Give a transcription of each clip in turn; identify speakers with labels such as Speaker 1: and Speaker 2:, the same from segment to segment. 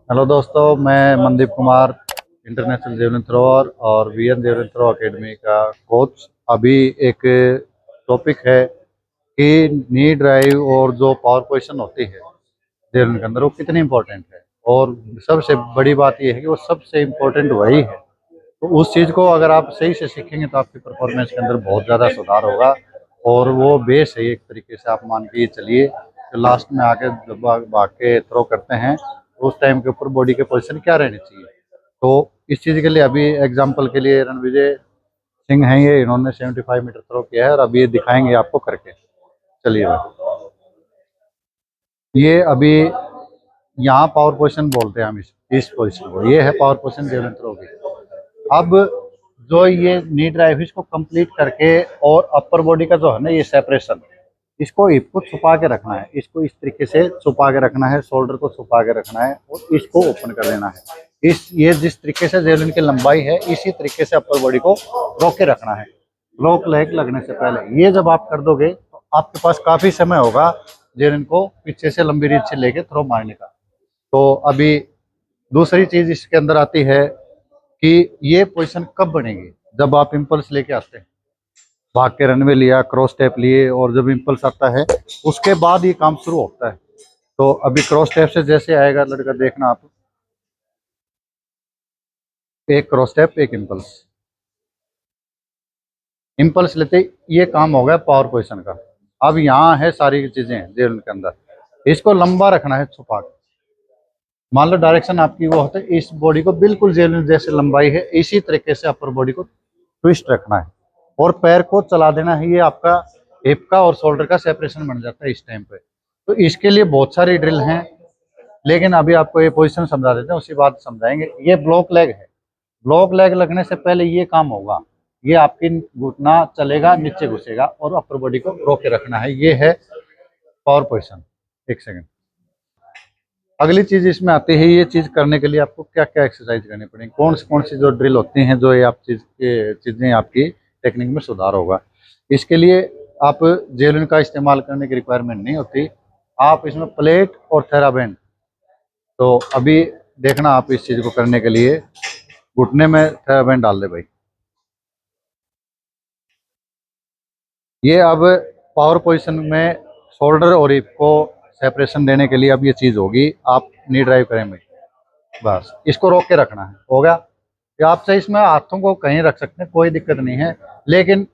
Speaker 1: Hello दोस्तों, मैं Mandeep Kumar, international javelin thrower और वीएन जेवलिन थ्रो अकेडमी का कोच। अभी एक टॉपिक है कि नी ड्राइव और जो पावर पोजीशन होती है जेवलिन के अंदर वो कितनी इंपॉर्टेंट है। और सबसे बड़ी बात यह है कि वो सबसे इम्पोर्टेंट वही है। तो उस चीज़ को अगर आप सही से सीखेंगे तो आपकी परफॉर्मेंस के अंदर बहुत ज़्यादा सुधार होगा। और वो बेस है एक तरीके से, आप मान के चलिए कि लास्ट में आके जब भाग के थ्रो करते हैं तो उस टाइम के ऊपर बॉडी के पोजीशन क्या रहनी चाहिए। तो इस चीज़ के लिए अभी एग्जांपल के लिए रणविजय सिंह हैं, ये इन्होंने 75 मीटर थ्रो किया है और अभी ये दिखाएंगे आपको करके। चलिए भाई, ये अभी यहाँ पावर पोजीशन बोलते हैं हम इस पोजीशन को, ये है पावर पोजीशन जेवलिन थ्रो की। अब जो ये नी ड्राइव इसको कंप्लीट करके और अपर बॉडी का जो है ना ये सेपरेशन, इसको हिप को छुपा के रखना है, इसको इस तरीके से छुपा के रखना है, शोल्डर को छुपा के रखना है और इसको ओपन कर देना है। इस ये जिस तरीके से जेवलिन की लंबाई है इसी तरीके से अपर बॉडी को रोक के रखना है ब्लॉक लेग लगने से पहले। ये जब आप कर दोगे तो आपके पास काफी समय होगा जेवलिन को पीछे से लंबी रीच से लेके थ्रो मारने का। तो अभी दूसरी चीज इसके अंदर आती है कि ये पोजीशन कब बनेगी, जब आप इम्पल्स लेके आते हैं, भाग के रनवे लिया, क्रॉस स्टेप लिए और जब इम्पल्स आता है उसके बाद ये काम शुरू होता है। तो अभी क्रॉस स्टेप से जैसे आएगा लड़का, देखना आप, एक क्रॉस स्टेप एक इम्पल्स, इम्पल्स लेते ही ये काम हो गया पावर पोजीशन का। अब यहाँ है सारी चीजें जेल के अंदर, इसको लंबा रखना है छुपा के। मान लो डायरेक्शन आपकी वो होता है, इस बॉडी को बिल्कुल जेल जैसे लंबाई है इसी तरीके से अपर बॉडी को ट्विस्ट रखना है और पैर को चला देना है। ये आपका हिप का और शोल्डर का सेपरेशन बन जाता है इस टाइम पे। तो इसके लिए बहुत सारी ड्रिल हैं, लेकिन अभी आपको ये पोजीशन समझा देते हैं, उसी बात समझाएंगे। ये ब्लॉक लेग है, ब्लॉक लेग लगने से पहले ये काम होगा, ये आपकी घुटना चलेगा, नीचे घुसेगा और अपर बॉडी को रोक के रखना है। ये है पावर पोजीशन। एक सेकंड, अगली चीज इसमें आती है, ये चीज करने के लिए आपको क्या क्या एक्सरसाइज करनी पड़ेगी, कौन सी जो ड्रिल होती हैं जो ये आप चीजें आपकी टेक्निक में सुधार होगा। इसके लिए आप जेवलिन का इस्तेमाल करने की रिक्वायरमेंट नहीं होती, आप इसमें प्लेट और थेराबैंड। तो अभी देखना, आप इस चीज को करने के लिए घुटने में थेराबैंड डाल दे भाई। ये अब पावर पोजीशन में शोल्डर और हिप को सेपरेशन देने के लिए अब ये चीज होगी, आप नी ड्राइव करेंगे, बस इसको रोक के रखना है, हो गया। या आप चाहे इसमें हाथों को कहीं रख सकते हैं, कोई दिक्कत नहीं है, लेकिन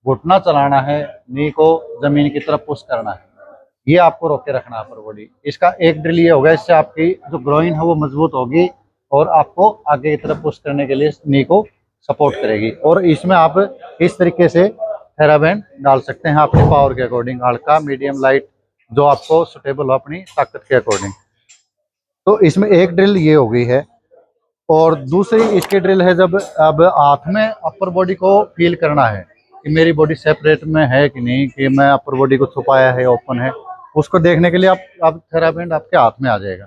Speaker 1: घुटना चलाना है, नी को जमीन की तरफ पुश करना है, ये आपको रोक के रखना है अपर बॉडी। इसका एक ड्रिल ये होगा, इससे आपकी जो ग्रोइन है वो मजबूत होगी और आपको आगे की तरफ पुश करने के लिए नी को सपोर्ट करेगी। और इसमें आप इस तरीके से थेराबैंड डाल सकते हैं अपनी पावर के अकॉर्डिंग, हल्का, मीडियम, लाइट, जो आपको सुटेबल हो अपनी ताकत के अकॉर्डिंग। तो इसमें एक ड्रिल ये हो गई है। और दूसरी इसकी ड्रिल है, जब अब हाथ में अपर बॉडी को फील करना है कि मेरी बॉडी सेपरेट में है कि नहीं, कि मैं अपर बॉडी को छुपाया है, ओपन है, उसको देखने के लिए आप थेराबैंड आपके हाथ में आ जाएगा।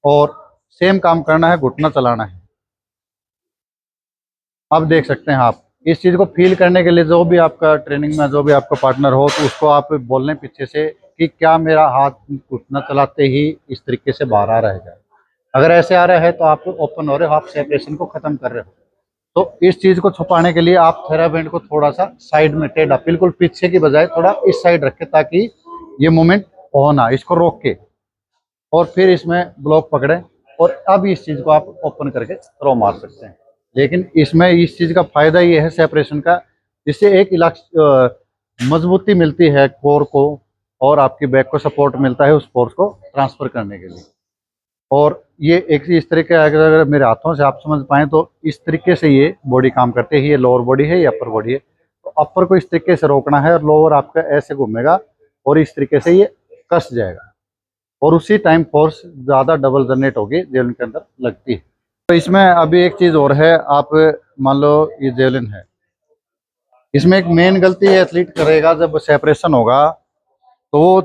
Speaker 1: और सेम काम करना है, घुटना चलाना है। अब देख सकते हैं आप, इस चीज़ को फील करने के लिए जो भी आपका ट्रेनिंग में जो भी आपका पार्टनर हो तो उसको आप बोलने पीछे से कि क्या मेरा हाथ घुटना चलाते ही इस तरीके से बाहर आ रहेगा। अगर ऐसे आ रहा है तो आप ओपन हो रहे हो, आप सेपरेशन को खत्म कर रहे हो। तो इस चीज को छुपाने के लिए आप थेराबैंड को थोड़ा सा साइड में टेढ़ा, बिल्कुल पीछे की बजाय थोड़ा इस साइड रखें ताकि ये मूवमेंट हो ना, इसको रोक के और फिर इसमें ब्लॉक पकड़े और अब इस चीज को आप ओपन करके थ्रो मार सकते हैं। लेकिन इसमें इस चीज का फायदा ये है सेपरेशन का, इससे एक मजबूती मिलती है कोर को और आपकी बैक को सपोर्ट मिलता है उस फोर्स को ट्रांसफर करने के लिए। और ये एक इस तरीके अगर मेरे हाथों से आप समझ पाएँ तो इस तरीके से ये बॉडी काम करती है। ये लोअर बॉडी है, ये अपर बॉडी है। तो अपर को इस तरीके से रोकना है और लोअर आपका ऐसे घूमेगा और इस तरीके से ये कस जाएगा और उसी टाइम फोर्स ज़्यादा डबल जनरेट होगी जेवलिन के अंदर लगती है। तो इसमें अभी एक चीज़ और है, आप मान लो ये जेवलिन है, इसमें एक मेन गलती एथलीट करेगा जब सेपरेशन होगा तो वो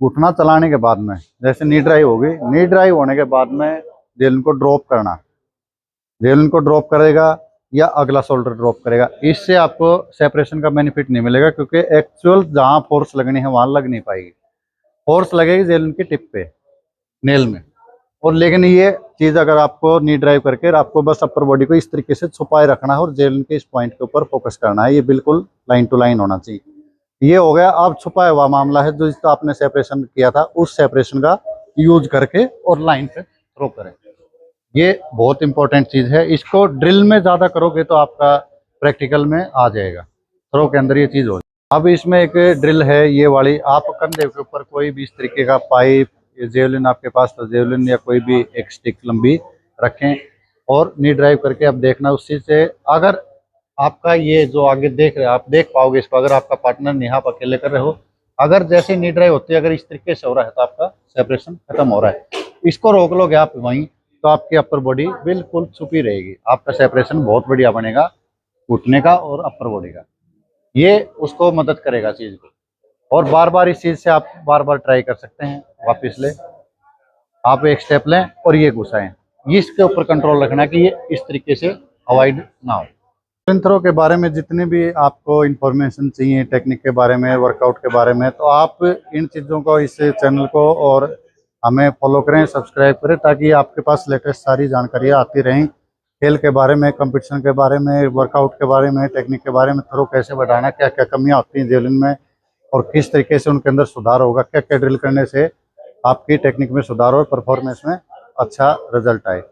Speaker 1: घुटना चलाने के बाद में, जैसे नी ड्राइव होगी, नी ड्राइव होने के बाद में जेवलिन को ड्रॉप करना, जेवलिन को ड्रॉप करेगा या अगला शोल्डर ड्रॉप करेगा, इससे आपको सेपरेशन का बेनिफिट नहीं मिलेगा क्योंकि एक्चुअल जहाँ फोर्स लगनी है वहाँ लग नहीं पाएगी। फोर्स लगेगी जेवलिन की टिप पे, नेल में। और लेकिन ये चीज़ अगर आपको नी ड्राइव करके आपको बस अपर बॉडी को इस तरीके से छुपाए रखना है और जेवलिन के इस पॉइंट के ऊपर फोकस करना है। ये बिल्कुल लाइन टू लाइन होना चाहिए। ये हो गया। अब छुपाया हुआ मामला है जो जिसका आपने सेपरेशन किया था, उस सेपरेशन का यूज करके और लाइन पे थ्रो करें। ये बहुत इंपॉर्टेंट चीज़ है। इसको ड्रिल में ज़्यादा करोगे तो आपका प्रैक्टिकल में आ जाएगा, थ्रो के अंदर ये चीज़ हो जाए। अब इसमें एक ड्रिल है ये वाली, आप कंधे के ऊपर कोई भी इस तरीके का पाइप, जेवलिन आपके पास तो जेवलिन या कोई भी एक स्टिक लंबी रखें और नी ड्राइव करके अब देखना उस चीज़ से। अगर आपका ये जो आगे देख रहे हैं आप देख पाओगे इसको, अगर आपका पार्टनर नहीं, आप अकेले कर रहे हो, अगर जैसे नी ड्राइव होती है अगर इस तरीके से हो रहा है तो आपका सेपरेशन खत्म हो रहा है। इसको रोक लोगे आप वहीं तो आपकी अपर बॉडी बिल्कुल छुपी रहेगी, आपका सेपरेशन बहुत बढ़िया बनेगा घुटने का और अपर बॉडी का। ये उसको मदद करेगा चीज़ को। और बार बार इस चीज़ से आप बार बार ट्राई कर सकते हैं। वापस ले आप एक स्टेप लें और ये घुसाएं। ये इसके ऊपर कंट्रोल रखना कि ये इस तरीके से अवॉइड ना हो। थ्रो के बारे में जितने भी आपको इन्फॉर्मेशन चाहिए, टेक्निक के बारे में, वर्कआउट के बारे में, तो आप इन चीज़ों को, इस चैनल को और हमें फॉलो करें, सब्सक्राइब करें, ताकि आपके पास लेटेस्ट सारी जानकारियाँ आती रहें। खेल के बारे में, कंपटीशन के बारे में, वर्कआउट के बारे में, टेक्निक के बारे में, थ्रो कैसे बढ़ाना, क्या क्या कमियाँ होती हैं जेवलिन में और किस तरीके से उनके अंदर सुधार होगा, क्या क्या ड्रिल करने से आपकी टेक्निक में सुधार और परफॉर्मेंस में अच्छा रिजल्ट आए।